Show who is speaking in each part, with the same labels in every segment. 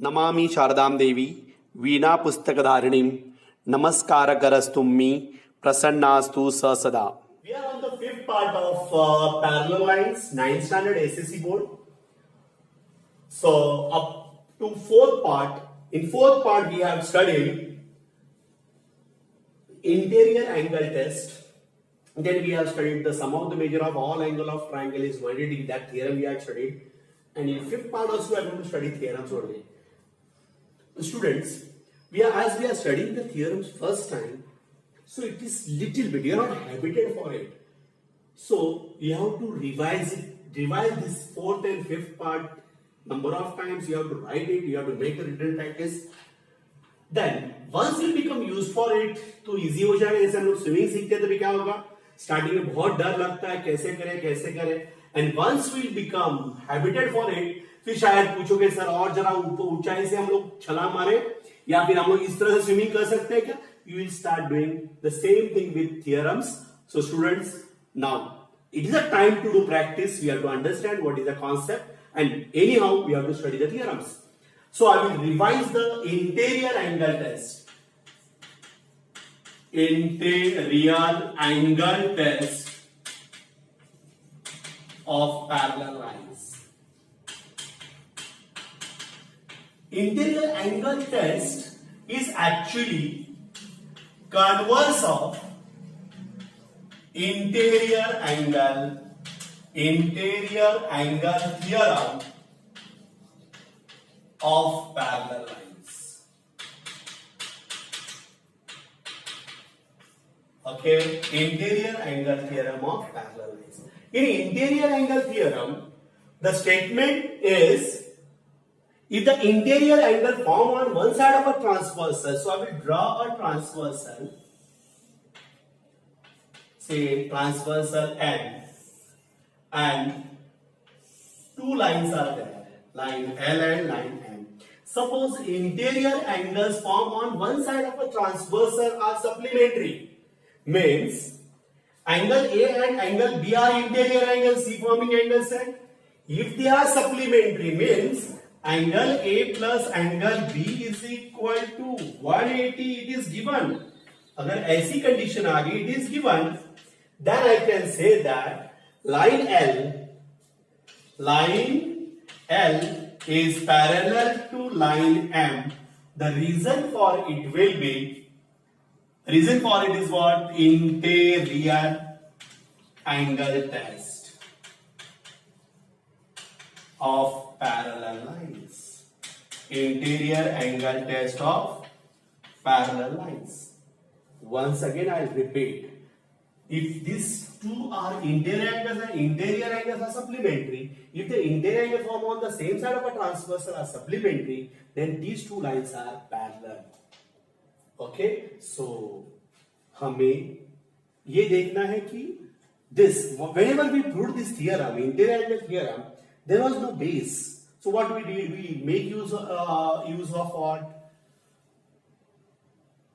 Speaker 1: नमामि शारदां देवी वीणा पुस्तकधारिणीं नमस्कारकरस्तुम्मि प्रसन्नास्तु स सदा. We are on the fifth part of parallel lines, 9th standard SSC board. So up to fourth part. In fourth part we have studied interior angle test. Then we have studied the sum of the measure of all angle of triangle is 180 degree. That theorem we have studied. And in fifth part also we are going to study theorems only. Students, we are studying the theorems first time, so it is little bit, you are not habited for it. So you have to revise this fourth and fifth part number of times. You have to write it, you have to make a written practice. Then once you become used for it, तो easy हो जाएगा. जैसे हम लोग swimming सीखते हैं तो भी क्या होगा, स्टार्टिंग में बहुत डर लगता है, कैसे करें. And once we become habited for it, फिर शायद पूछोगे सर और जरा ऊंचाई से हम लोग छलांग मारे या फिर हम लोग इस तरह से स्विमिंग कर सकते हैं क्या? You will start doing the same thing with theorems. So students, now it is a time to do practice. We have to understand what is the concept, and anyhow we have to study the theorems. So I will revise the interior angle test. Interior angle test of parallel lines. Interior angle test is actually converse of interior angle theorem of parallel lines. Okay, interior angle theorem of parallel lines. In interior angle theorem, the statement is, if the interior angle formed on one side of a transversal, so I will draw a transversal, say transversal N, and two lines are there, line L and line M. Suppose interior angles formed on one side of a transversal are supplementary, means angle A and angle B are interior angles, C forming angles set. If they are supplementary, means angle A plus angle B is equal to 180. It is given. अगर ऐसी condition आ गई, it is given, then I can say that line L is parallel to line M. The reason for it is what? Interior angle test of parallel lines. Interior angle test of parallel lines. Once again I will repeat. If these two are interior angles and interior angles are supplementary, if the interior angle form on the same side of a transversal are supplementary, then these two lines are parallel. Okay, so हमें ये देखना है कि this, whenever we proved this theorem, interior angle theorem, there was no base. So what we did, we make use of what?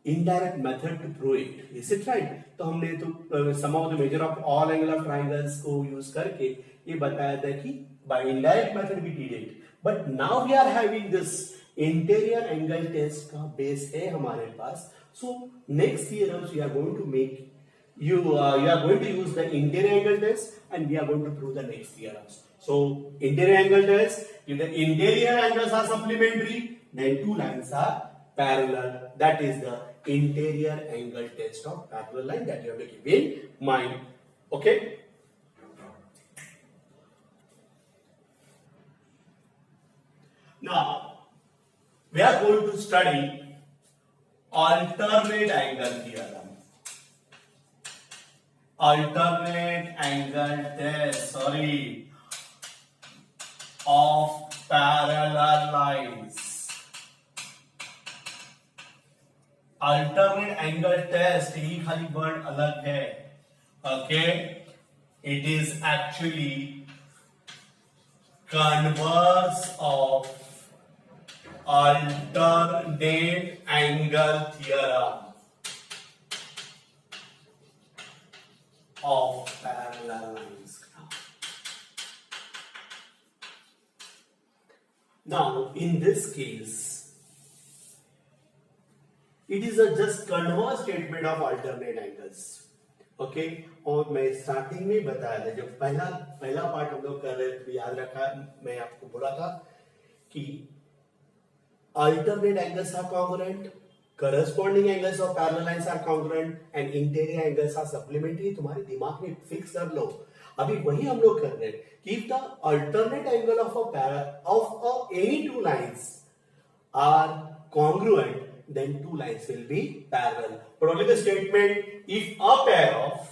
Speaker 1: Indirect method to prove it. Is it right? तो हमने तो sum of the measure of all angle of triangles को use करके ये बताया था कि by indirect method we did it. But now we are having this interior angle test का base है हमारे पास. So next theorems we are going to make. You are going to use the interior angle test, and we are going to prove the next theorems. So interior angle test, if the interior angles are supplementary, then two lines are parallel. That is the interior angle test of parallel line that you have to keep in mind. Okay. Now we are going to study alternate angle theorem. Alternate angle test, of parallel lines. Alternate angle test, ये खाली word अलग है. Okay, it is actually converse of alternate angle theorem of parallel lines. Now, in this case, it is a just converse statement of alternate angles. Okay और मैं starting में बताया था, जब पहला पार्ट हम लोग कर रहे थे, याद रखा, मैं आपको बोला था कि alternate angles are congruent, corresponding angles of parallel lines are congruent and interior angles are supplementary. तुम्हारे दिमाग में फिक्स कर लो. अभी वही हम लोग कर रहे हैं कि if the alternate angle of any two lines are congruent, then two lines will be parallel. But only the statement, if a pair of,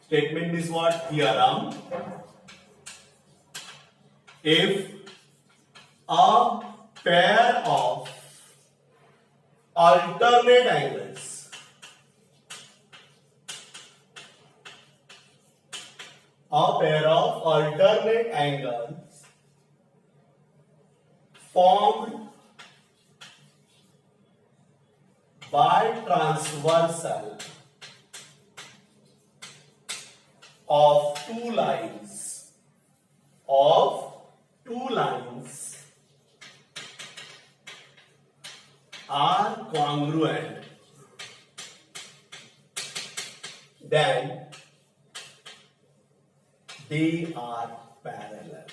Speaker 1: statement means what? Theorem. If a pair of alternate angles formed by transversal of two lines are congruent, then they are parallel.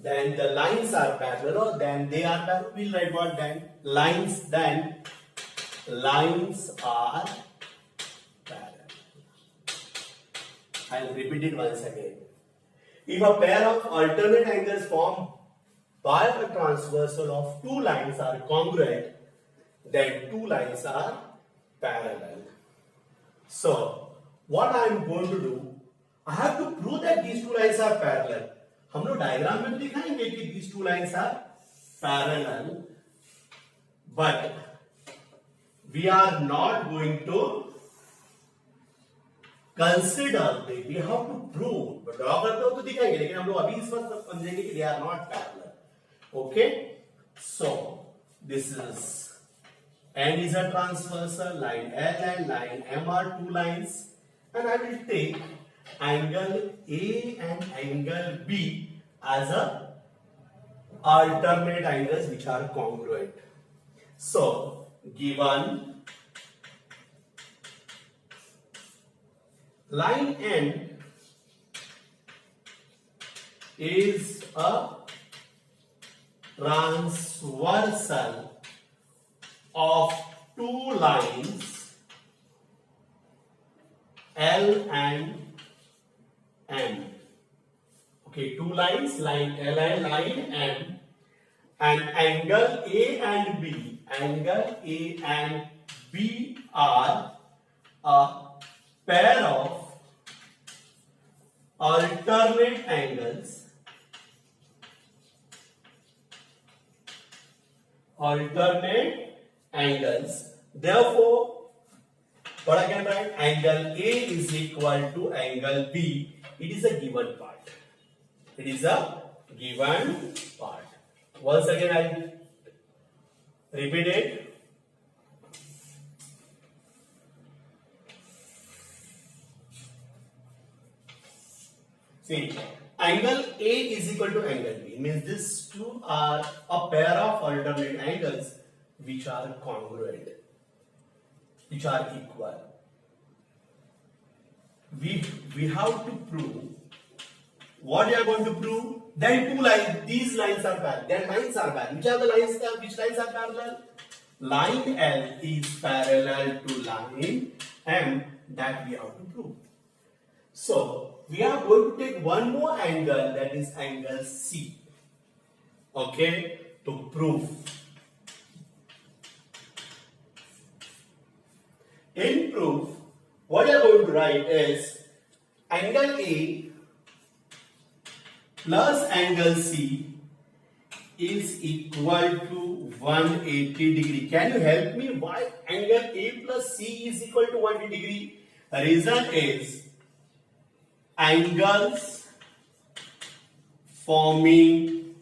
Speaker 1: Then the lines are parallel, or then they are parallel. We'll write what then? Lines are parallel. I'll repeat it once again. If a pair of alternate angles formed by a transversal of two lines are congruent, then two lines are parallel. So, what I am going to do, I have to prove that these two lines are parallel. हम लोग diagram में दिखाएंगे कि these two lines are parallel, but we are not going to consider that we have to prove. but draw करते हो तो दिखाएंगे, लेकिन हम लोग अभी इस वक्त समझेंगे कि they are not parallel. Okay, so this is N is a transversal, line L and line M are two lines, and I will take angle A and angle B as a alternate angles which are congruent. So, given line N is a transversal of two lines L and M. Okay, two lines, line L and line M, and angle A and B are a pair of alternate angles therefore what I can write, angle A is equal to angle B. It is a given part. Once again I repeat it. See, angle A is equal to angle B. It means these two are a pair of alternate angles which are congruent, which are equal. We have to prove. What we are going to prove? Then two lines, these lines are parallel. Then lines are parallel. Which are the lines? Which lines are parallel? Line L is parallel to line M. That we have to prove. So we are going to take one more angle, that is angle C. Okay, to prove. In proof, what we are going to write is angle A plus angle C is equal to 180 degree. Can you help me why angle A plus C is equal to 180 degree? The reason is angles forming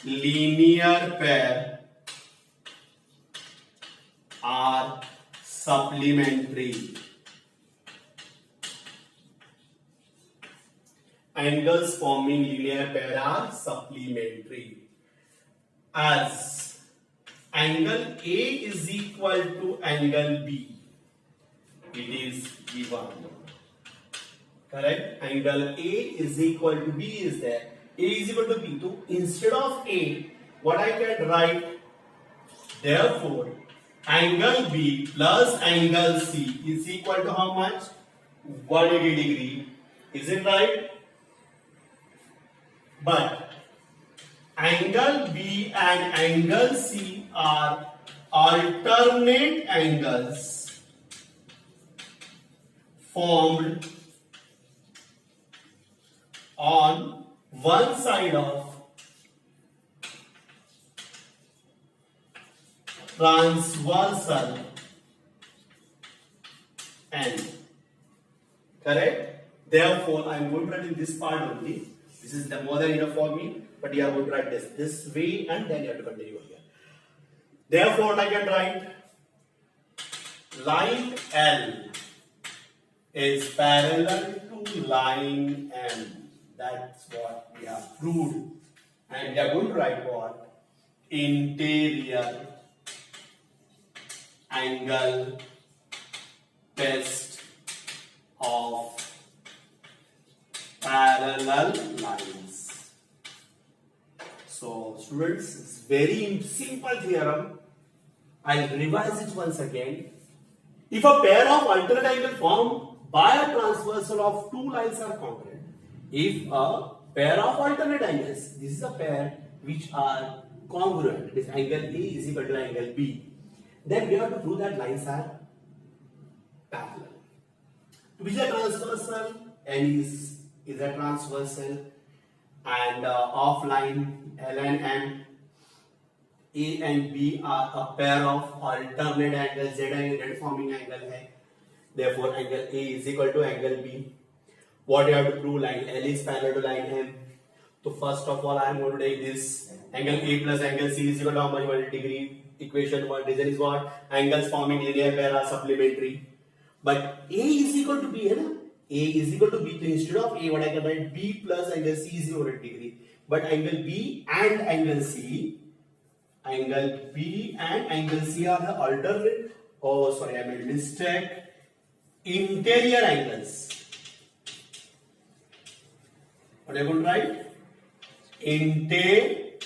Speaker 1: linear pair are supplementary. angles forming linear pair are supplementary. As angle A is equal to angle B, it is given. Correct? Angle A is equal to B is there. A is equal to B. So instead of A, what I can write? Therefore, angle B plus angle C is equal to how much? 180 degree. Is it right? But angle B and angle C are alternate angles formed on one side of transversal end. Correct? Therefore, I am going to write in this part only. This is the more than enough for me, but you are going to write this way, and then you have to continue here. Therefore, I can write line L is parallel to line M. That's what we have proved. And we are going to write what? Interior angle test of parallel lines. So students, it's very simple theorem. I'll revise it once again. If a pair of alternate angles formed by a transversal of two lines are congruent, if a pair of alternate angles, this is a pair which are congruent, this angle A is equal to angle B, then we have to prove that lines are parallel. To be a transversal, N is a transversal, and of line L and M, A and B are a pair of alternate angles, Z forming angle hai. Therefore, angle A is equal to angle B. What you have to prove? Line L is parallel to line M. So first of all, I am going to take this angle A plus angle C is equal to how much? 180 degree. Equation 1 reason is what? Angles forming linear pair are supplementary. But A is equal to B, hai? A is equal to B. So instead of A, what I can write? B plus angle C is 180 degree. But angle B and angle C are the alternate. Oh, sorry, I made a mistake. Interior angles. What are you going to write? Interior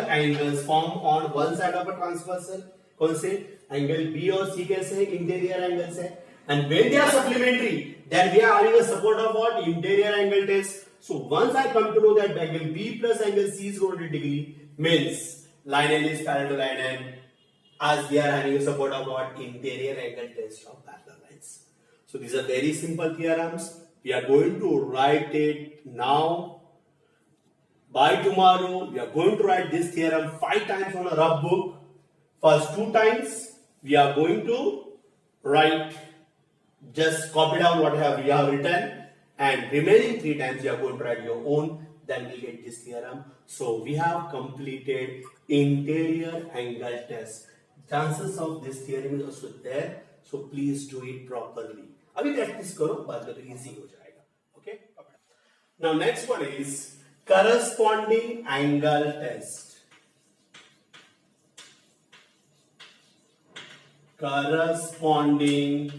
Speaker 1: angles formed on one side of a transversal. कौन से? Angle B और C कैसे हैं? Interior angles है. And when they are supplementary, then we are having a support of what? Interior angle test. So once I come to know that angle B plus angle C is 180 degree, means line L is parallel to line M, as we are having a support of what? Interior angle test of parallel lines. So these are very simple theorems. We are going to write it now. By tomorrow, we are going to write this theorem 5 times on a rough book. First 2 times, we are going to write, just copy down what we have written, and remaining 3 times, you are going to write your own. Then we get this theorem. So we have completed interior angle test. Chances of this theorem is also there. So please do it properly. अभी practice करो, बाद में तो easy हो जाएगा. Okay? Now next one is corresponding angle test. Corresponding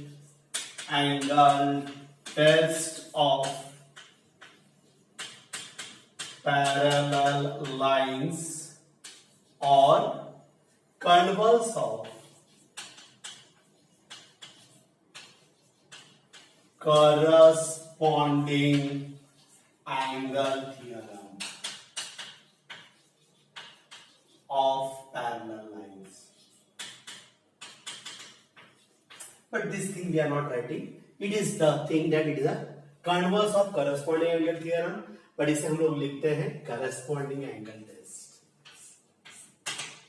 Speaker 1: angle test of parallel lines or converse of corresponding angle theorem of parallel lines. But this thing we are not writing. It is the thing that it is a converse of corresponding angle theorem. But इसे हम लोग लिखते हैं corresponding angle test.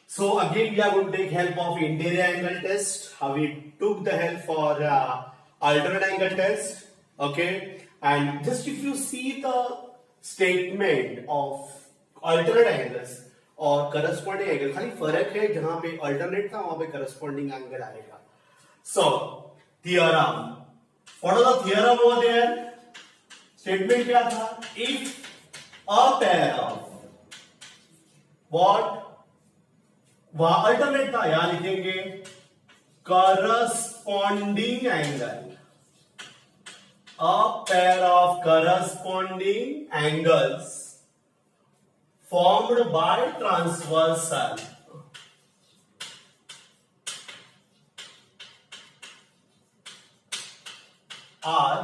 Speaker 1: So again we are going to take help of interior angle test. How we took the help for alternate angle test. Okay, and just if you see the statement of alternate angles और corresponding angle, खाली फर्क है जहां पे alternate था वहां पे corresponding angle आएगा. So theorem. What are the theorem over there? Statement क्या था? If a pair of what, वहां अल्टरनेट था, यहां लिखेंगे corresponding angle, a pair of corresponding angles formed by transversal are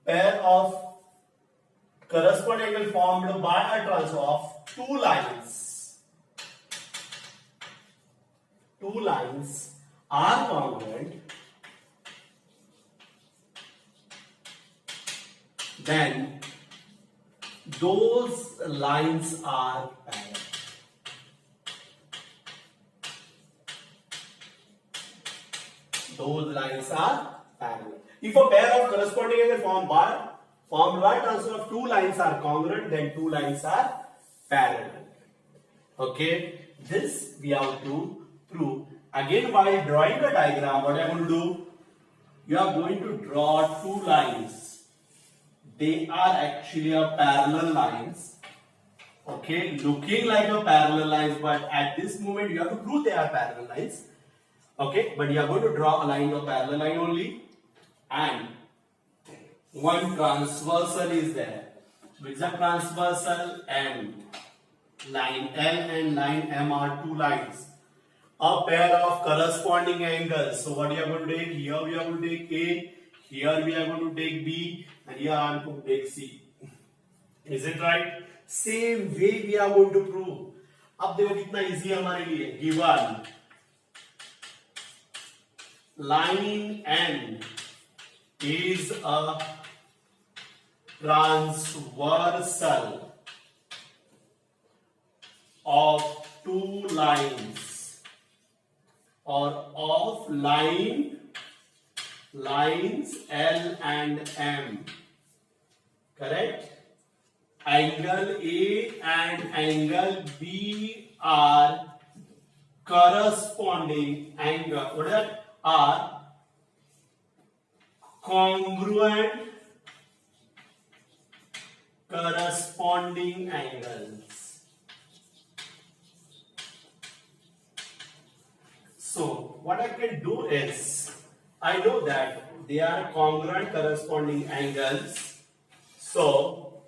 Speaker 1: pair of corresponding angle formed by a transversal of two lines are congruent, then those lines are parallel. Those lines are parallel. If a pair of corresponding angles formed by transfer of two lines are congruent, then two lines are parallel. Okay, this we have to prove. Again, while drawing the diagram, what I am going to do? You are going to draw two lines. They are actually a parallel lines. Okay, looking like a parallel lines, but at this moment you have to prove they are parallel lines. Okay, but you are going to draw a line of parallel line only, and one transversal is there. Which is a transversal M. Line L and line M are two lines. A pair of corresponding angles. So what we are going to take? Here we are going to take A. Here we are going to take B. And here I am going to take C. Is it right? Same way we are going to prove. अब देखो कितना easy है हमारे लिए. Given line N is a transversal of two lines or of lines L and M. Correct? Angle A and angle B are corresponding angle. What is that? Are congruent corresponding angles. So what I can do is, I know that they are congruent corresponding angles. So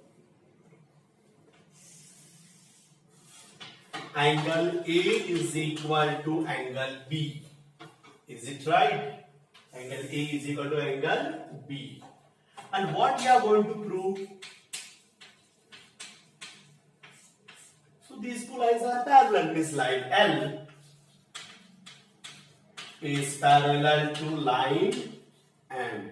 Speaker 1: angle A is equal to angle B. Is it right? Angle A is equal to angle B. And what we are going to prove? So these two lines are parallel. This line L is parallel to line M.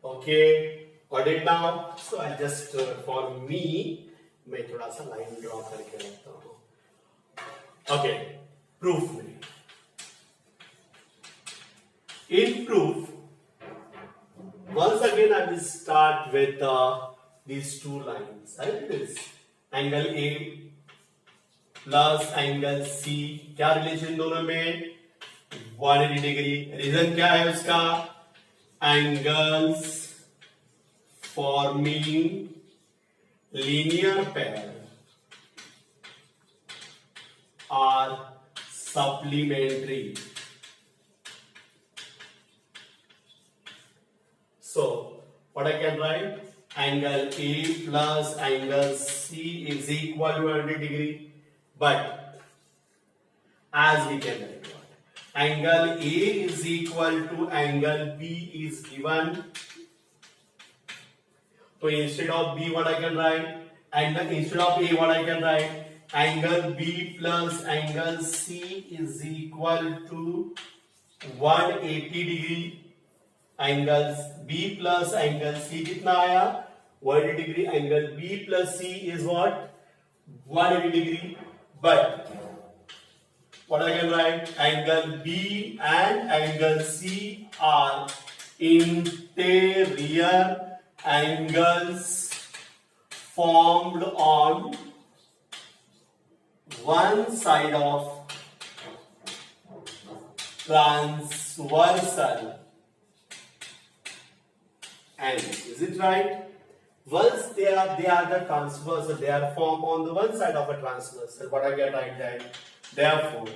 Speaker 1: Okay, got it now? So I'll just for me, मैं थोड़ा सा line draw करके रखता हूँ. Okay, proof में. In proof, once again I will start with these two lines. Right? This angle A plus angle C. क्या relation दोनों में? 180 डिग्री. रीजन क्या है उसका? Angles forming linear pair are supplementary. So what I can write? Angle A plus angle C is equal to 180 degree. But as we can write what? Angle A is equal to angle B is given. So instead of B, what I can write? Angle instead of A, what I can write? Angle B plus angle C is equal to 180 degree. Angles B plus angle C कितना आया? 180 degree. Angle B plus C is what? 180 degree. But what I can write? Angle B and angle C are interior angles formed on one side of transversal N. Is it right? Once they are the transversal, they are formed on the one side of a transversal. What I get like that. Therefore,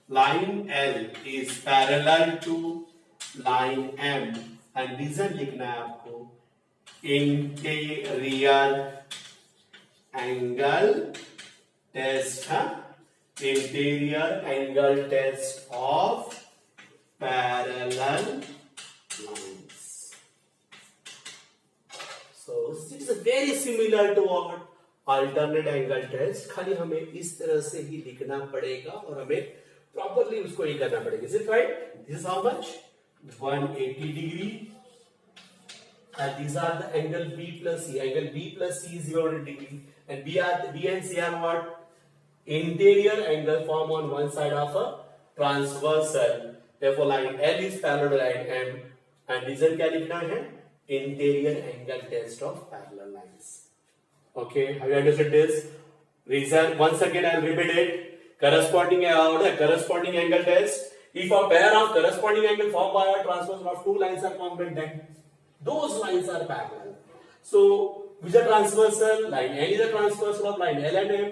Speaker 1: line L is parallel to line M and reason लिखना है आपको interior angle test है interior angle test of parallel lines. So it's very similar to what alternate angle test. खाली हमें इस तरह से ही लिखना पड़ेगा और हमें properly उसको ही करना पड़ेगा. Is it right? This is how much? 180 degree. And these are the angle B plus C. Angle B plus C is 0 degree. And B and C are what? Interior angle formed on one side of a transversal. Therefore, line L is parallel to line M. And reason क्या लिखना है? Interior angle test of parallel lines. Okay, have you understood this? Reason, once again I'll repeat it. Corresponding angle test. If a pair of corresponding angle formed by a transversal of two lines are congruent, then those lines are parallel. So, which is a transversal? Line N is a transversal of line L and M.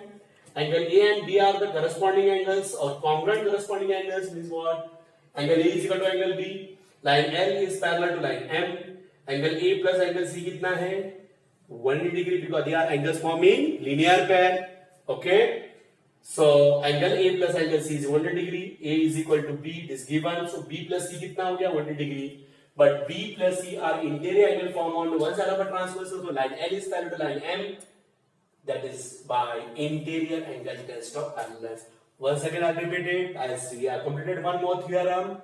Speaker 1: Angle A and B are the corresponding angles or congruent corresponding angles. Means what? Angle A is equal to angle B. Line L is parallel to line M. Angle A plus angle C कितना है? 180 degree because they are angles forming linear pair. Okay. So angle A plus angle C is 180 degree. A is equal to B. This given. So B plus C कितना हो गया? 180 degree. But B plus C are interior angle formed on one side of a transversal. So line L is parallel to line M. That is by interior angle test of parallels. Once again, I'll repeat it. As we have completed one more theorem.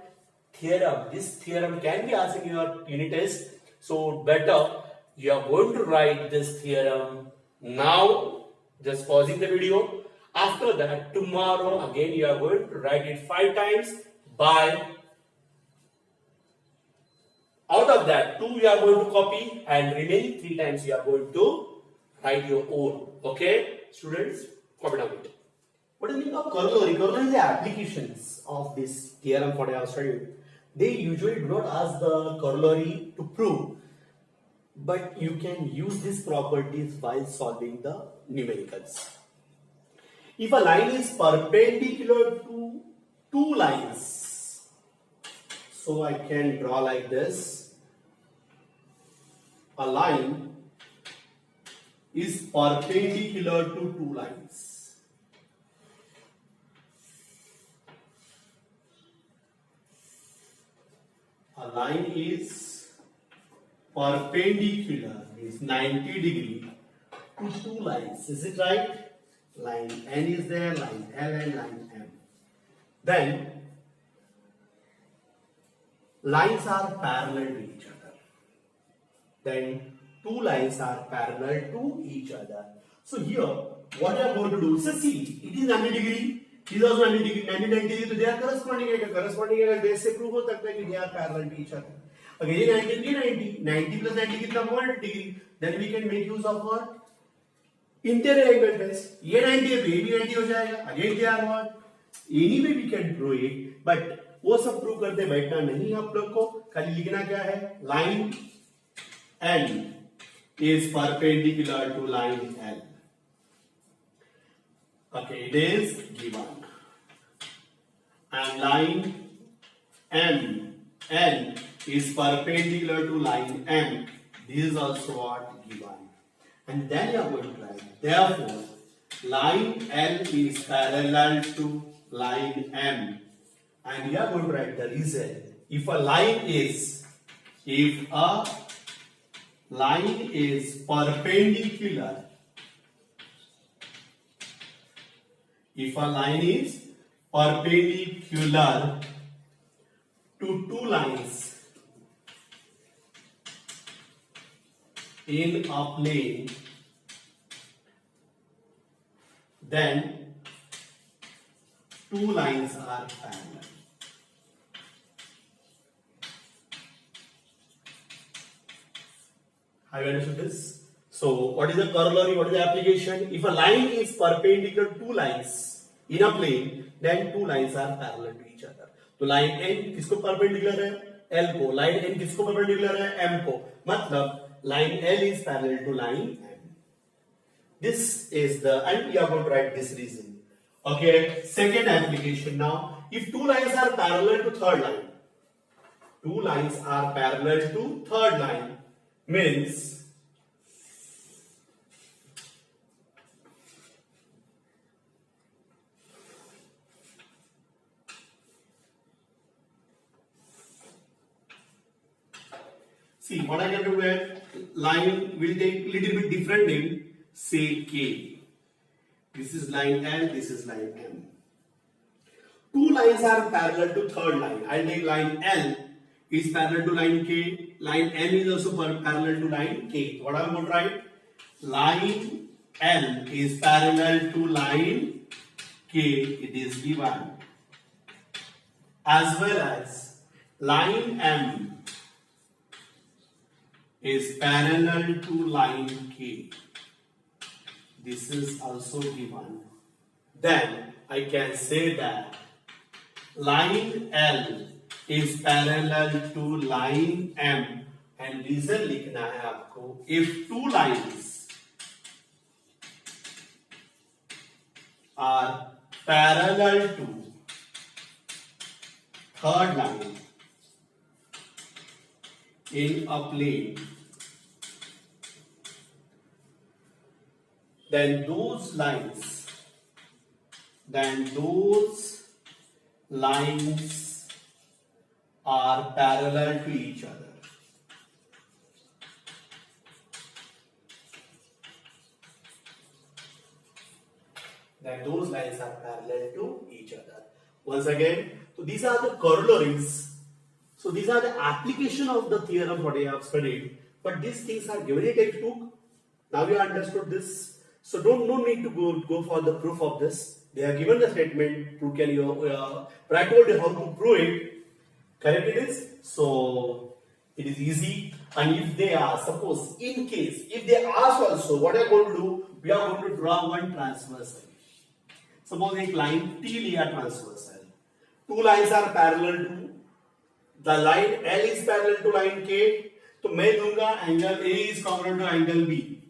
Speaker 1: This theorem can be asked in your unit test. So better you are going to write this theorem now. Just pausing the video. After that, tomorrow again you are going to write it 5 times. By out of that, 2 you are going to copy, and remaining 3 times you are going to write your own. Okay, students, copy down it. What is the meaning of corollary? Corollary is the applications of this theorem for I have studied. They usually do not ask the corollary to prove, but you can use these properties while solving the numericals. If a line is perpendicular to two lines, so I can draw like this. A line is perpendicular to two lines. A line is perpendicular, means 90 degree to two lines. Is it right? Line N is there, line L and line M. Then lines are parallel to each other. Then two lines are parallel to each other. So here, what I am going to do is see, it is 90 degree. It is also 90 degree, 90 degree, so they are corresponding angle. Corresponding angle base से prove हो सकता है कि they are parallel to each other. अगर ये 90 plus 90 कितना 180 degree. Then we can make use of what? Interior angle test. ये 90 है तो ये भी 90 हो जाएगा. Again they are what? Anyway we can prove it, but वो सब prove करते बैठना नहीं आप लोग को. खाली लिखना क्या है? Line N is perpendicular to line L. Okay, it is given. And line N is perpendicular to line M. This is also what given. And then you are going to write. Therefore, line L is parallel to line M. And you are going to write the reason. If a line is perpendicular, if a line is perpendicular to two lines in a plane, then two lines are parallel. Have you understood this? So, what is the corollary? What is the application? If a line is perpendicular to two lines in a plane, then two lines are parallel to each other. तो line N किसको perpendicular है? L को, line N किसको perpendicular है? M को, मतलब line L is parallel to line M. This is the, and we are going to write this reason. Okay, second application now. If two lines are parallel to third line, two lines are parallel to third line, means see what I can do here, line will take little bit different name, say K. This is line L, this is line M. Two lines are parallel to third line. I'll take line L is parallel to line K. Line M is also parallel to line K. What I'm going to write? Line L is parallel to line K. It is given. As well as line M is parallel to line K. This is also given. Then I can say that line L is parallel to line M, and reason लिखना है आपको, if two lines are parallel to third line in a plane, then those lines are parallel to each other. Then those lines are parallel to each other. Once again, so these are the corollaries. So these are the application of the theorem what I have studied. But these things are given in textbook. Now you understood this. So no need to go for the proof of this. They have given the statement. Proof can you? But I told you how to prove it. Correct it is. So it is easy. And if they are, suppose in case if they ask also, what are going to do? We are going to draw one transversal. Suppose एक line T लिया transversal. Two lines are parallel to. The line L is parallel to line K. तो मैं दूंगा angle A is congruent to angle B.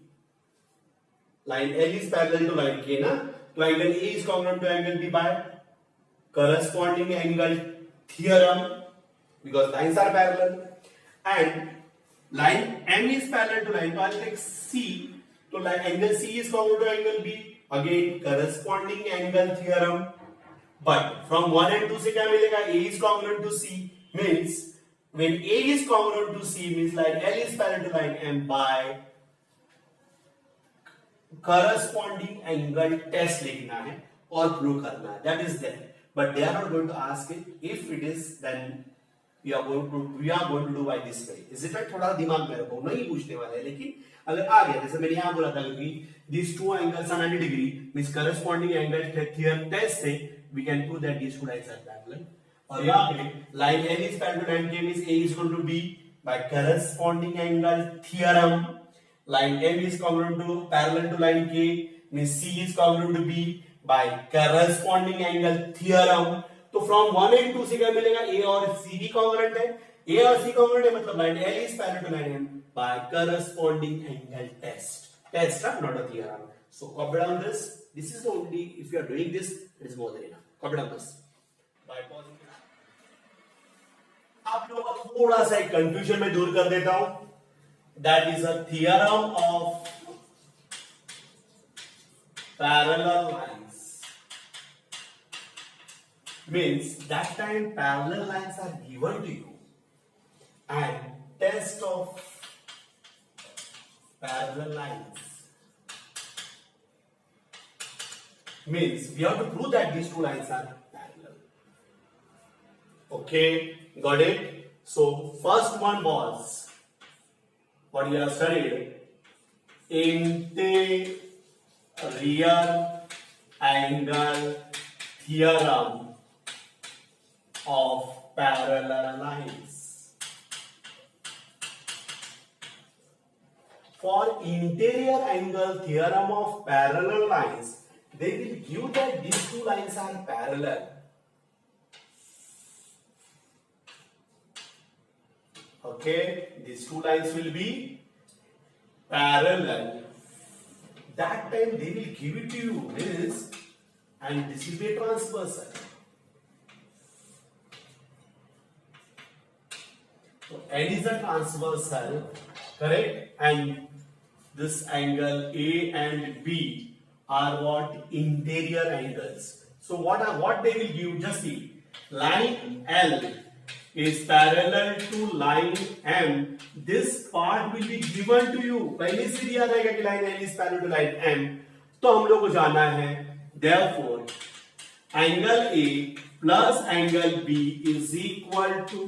Speaker 1: Line L is parallel to line K ना, तो angle A is congruent to angle B by corresponding angle theorem, because lines are parallel, and line M is parallel to line, तो I'll take C, तो line angle C is congruent to angle B, again corresponding angle theorem. But from 1 and 2 से क्या मिलेगा? A is congruent to C, means when A is congruent to C means line L is parallel to line M by corresponding angle test लिखना है और prove करना है. That is there, but they are not going to ask it. If it is, then we are going to do by this way. Is it right? थोड़ा दिमाग में रखो, नहीं पूछने वाले हैं, लेकिन अगर आ गया, जैसे मैंने यहाँ बोला था कि these two angles are 90 degree means corresponding angle theorem test से we can prove that these two lines are parallel. और यहाँ पे line L is parallel to line K means A is going to be by corresponding angle theorem. Line M is congruent to parallel to line K means C is congruent to B by corresponding angle theorem. तो from 1 and 2 से क्या मिलेगा? A और C भी congruent है. A और C congruent है, मतलब line L is parallel to line M by corresponding angle test. Test, not a theorem. So copy down this. This is only if you are doing this, it is more than enough. Copy down this. By pausing. आप लोगों को थोड़ा सा एक confusion में दूर कर देता हूं. That is a theorem of parallel lines. Means that time parallel lines are given to you, and test of parallel lines means we have to prove that these two lines are parallel. Okay, got it? So first one was what we have studied, interior angle theorem of parallel lines. For interior angle theorem of parallel lines, they will give that these two lines are parallel. Okay, these two lines will be parallel. That time they will give it to you this, and this will be a transversal. So N is a transversal, correct? And this angle A and B are what? Interior angles. So what they will give? Just see, line L is parallel to line M. This part will be given to you. पहले से दिया रहेगा कि line L is parallel to line M. तो हम लोग को जाना है. Therefore, angle A plus angle B is equal to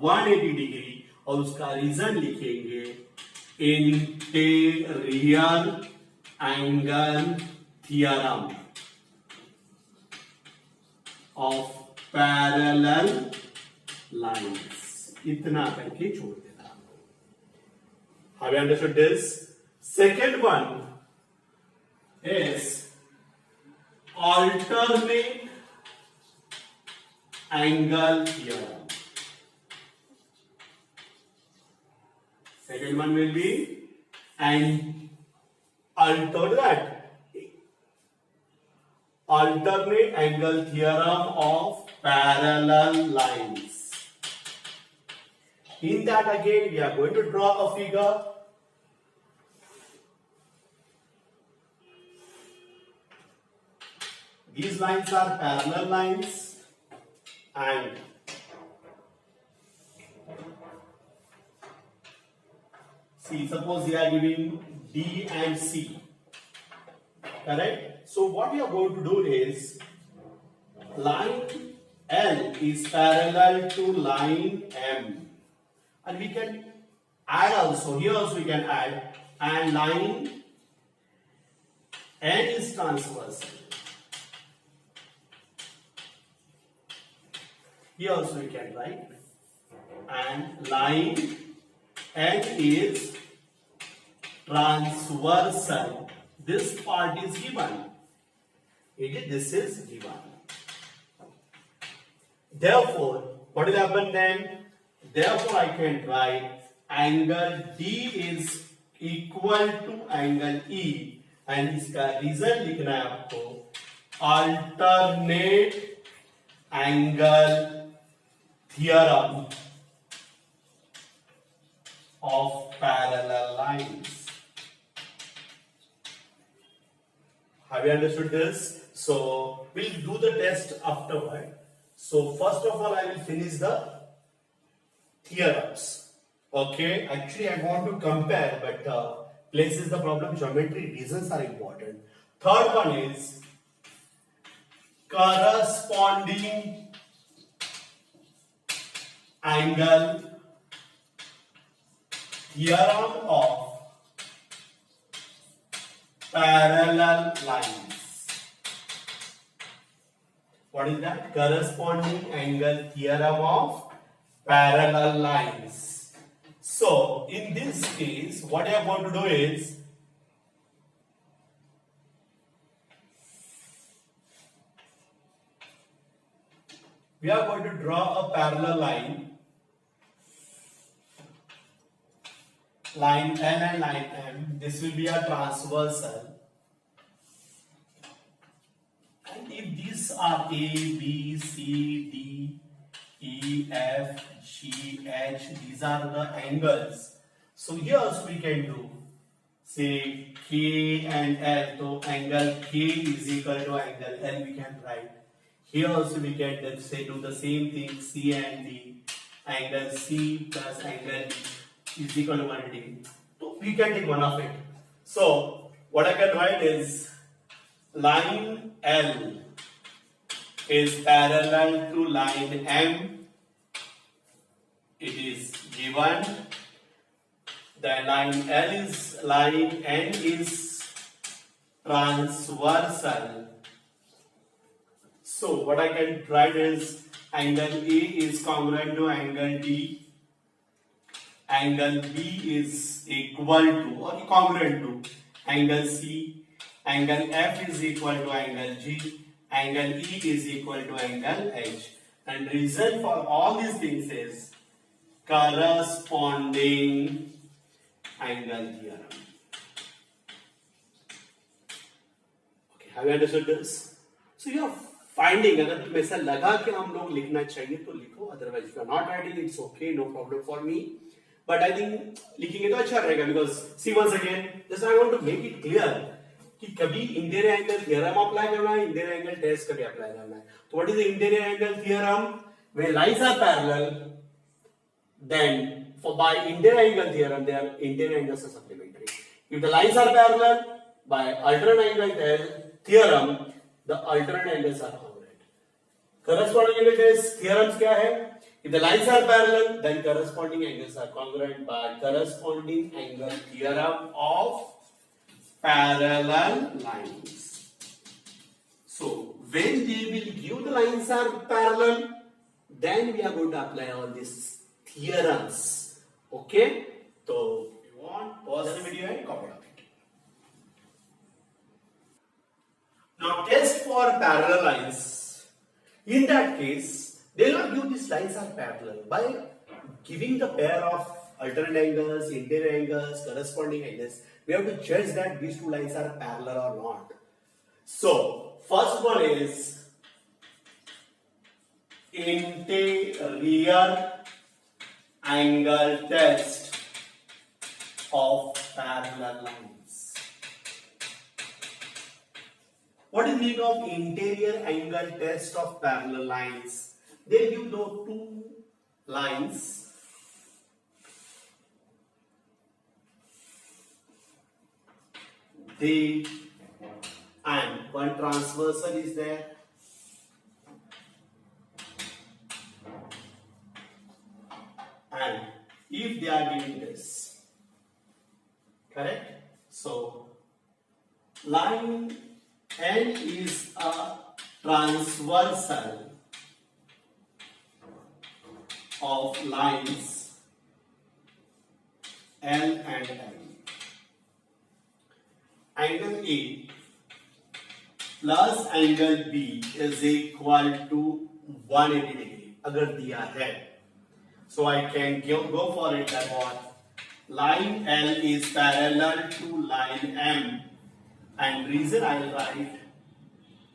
Speaker 1: 180 degree और उसका रीजन लिखेंगे interior angle theorem of parallel lines. इतना करके छोड़ देना. Have you understood this? Second one is alternate angle theorem. Second one will be and alternate angle theorem of parallel lines. In that again we are going to draw a figure. These lines are parallel lines and see, suppose we are giving D and C, correct? So what we are going to do is line L is parallel to line M, and we can add also, here also we can add, and line N is transversal. Here also we can write, and line N is transversal. This part is given. This is given. Therefore, what will happen then? Therefore, I can write angle D is equal to angle E, and इसका reason लिखना है आपको alternate angle theorem of parallel lines. Have you understood this? So we'll do the test afterward. So first of all, I will finish the theorems. Okay, actually I want to compare, but place is the problem. Geometry reasons are important. Third one is corresponding angle theorem of parallel lines. What is that? Corresponding angle theorem of parallel lines. So in this case, what I am going to do is we are going to draw a parallel line. Line N and line M. This will be a transversal. And if these are A, B, C, D, E, F, G, H, these are the angles. So here also we can do, say, K and L. So angle K is equal to angle L, we can write. Here also we can say do the same thing, C and D. Angle C plus angle D is equal to 180 degree. So we can take one of it. So what I can write is line L is parallel to line M. It is given. The line N is transversal. So what I can write is angle A is congruent to angle D. Angle B is equal to or congruent to angle C. Angle F is equal to angle G. Angle E is equal to angle H. And reason for all these things is corresponding angle theorem. Okay, have you understood this? So you are finding, अगर तुम्हें ऐसा लगा कि हम लोग लिखना चाहिए तो लिखो, otherwise if you are not writing it's okay, no problem for me. But I think लिखेंगे तो अच्छा रहेगा, because see once again, just I want to make it clear कि कभी इंटीरियर एंगल थ्योरम अप्लाई करना है, इंटीरियर एंगल टेस्ट कभी apply करना है. तो what is the interior angle theorem? When lines are parallel, then for by interior angle theorem, their interior angles are supplementary. If the lines are parallel, by alternate angle theorem, the alternate angles are congruent. Corresponding angle test theorems क्या है? If the lines are parallel, then corresponding angles are congruent by corresponding angle theorem of parallel lines. So when they will give the lines are parallel, then we are going to apply all these theorems. Okay? So if you want, pause the video and copy it. Now test for parallel lines. In that case, they will not give these lines are parallel. By giving the pair of alternate angles, interior angles, corresponding angles, we have to judge that these two lines are parallel or not. So first one is interior angle test of parallel lines. What is the meaning of interior angle test of parallel lines? They give those two lines and one transversal is there. And if they are giving this, correct? So line N is a transversal of lines L and M. Angle A plus angle B is equal to 180 degree. अगर दिया है, so I can go for it that what line L is parallel to line M, and reason I will write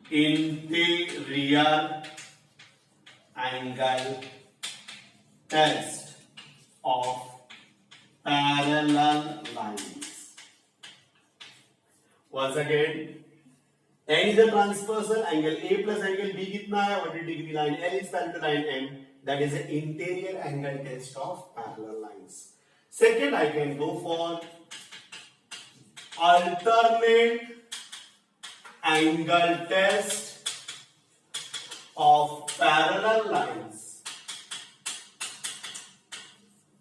Speaker 1: interior angle test of parallel lines. Once again, N is a transversal, angle A plus angle B कितना है 180 degree, line L is parallel to line M. That is the interior angle test of parallel lines. Second, I can go for alternate angle test of parallel lines.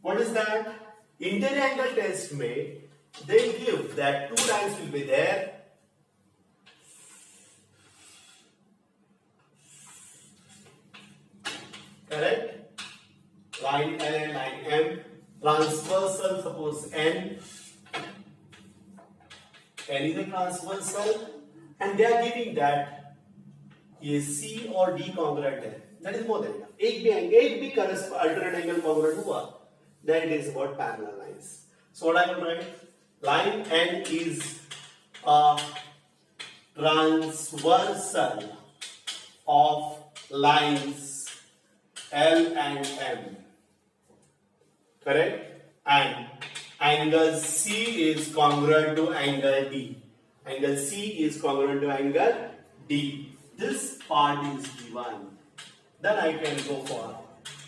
Speaker 1: What is that? Interior angle test में they give that two lines will be there. Correct? Line L and line M, transversal, suppose N. N is a transversal, and they are giving that ये C और D congruent है. That is more than enough. एक भी alternate angle congruent हुआ, then it is about parallel lines. So what I will write? Line N is a transversal of lines L and M, correct? And angle C is congruent to angle D. Angle C is congruent to angle D. This part is given. Then I can go for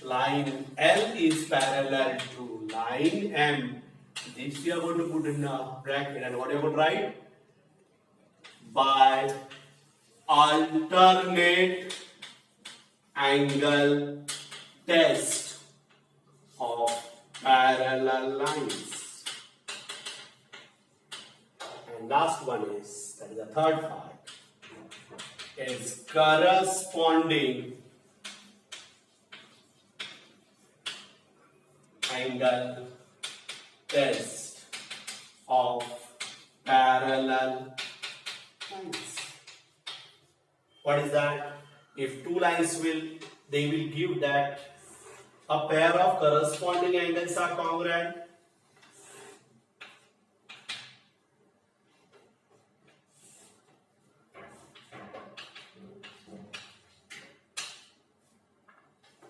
Speaker 1: line L is parallel to line M. This we are going to put in a bracket, and what you are going to write? By alternate angle test of parallel lines. And last one is, that is the third part, is corresponding angle test of parallel lines. What is that? If two lines they will give that a pair of corresponding angles are congruent,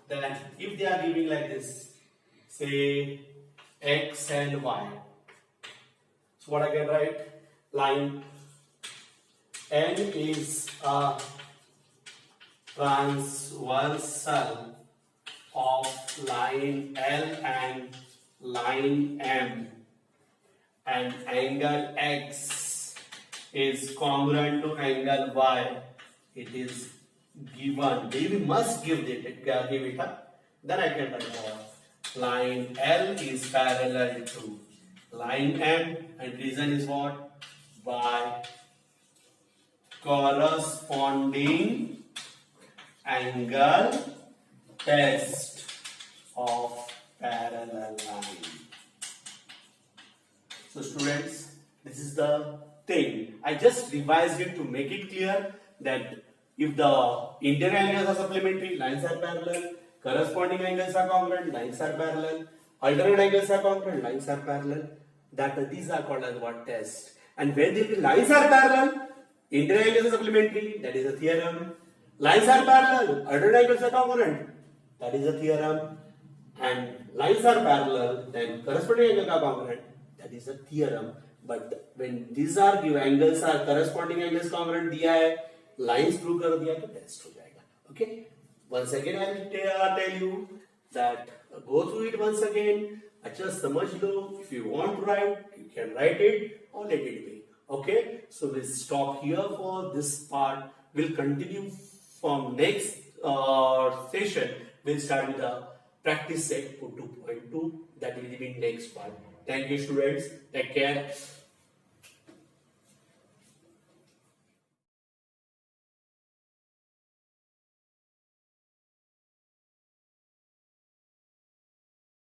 Speaker 1: then if they are giving like this, say x and y, so what I can write, line N is a transversal of line L and line M, and angle X is congruent to angle Y. It is given. We must give it up. Then I can write line L is parallel to line M, and reason is what? By corresponding angle test of parallel line. So students, this is the thing. I just revised it to make it clear that if the interior angles are supplementary, lines are parallel, corresponding angles are congruent, lines are parallel, alternate angles are congruent, lines are parallel, that these are called as what? Test. And where the lines are parallel, interior angles are supplementary, that is a theorem. Lines are parallel, alternate angles are congruent, that is a theorem. And lines are parallel, then corresponding angles are congruent, that is a theorem. But when these are given, angles are corresponding angles congruent दिया है, lines prove कर दिया तो test हो जाएगा. Okay. Once again I will tell you that go through it once again. अच्छा समझ लो. If you want to write, you can write it or let it be. Okay. So we'll stop here for this part. We'll continue from next session. We'll start with the practice set for 2.2. That will be next part. Thank you students. Take care.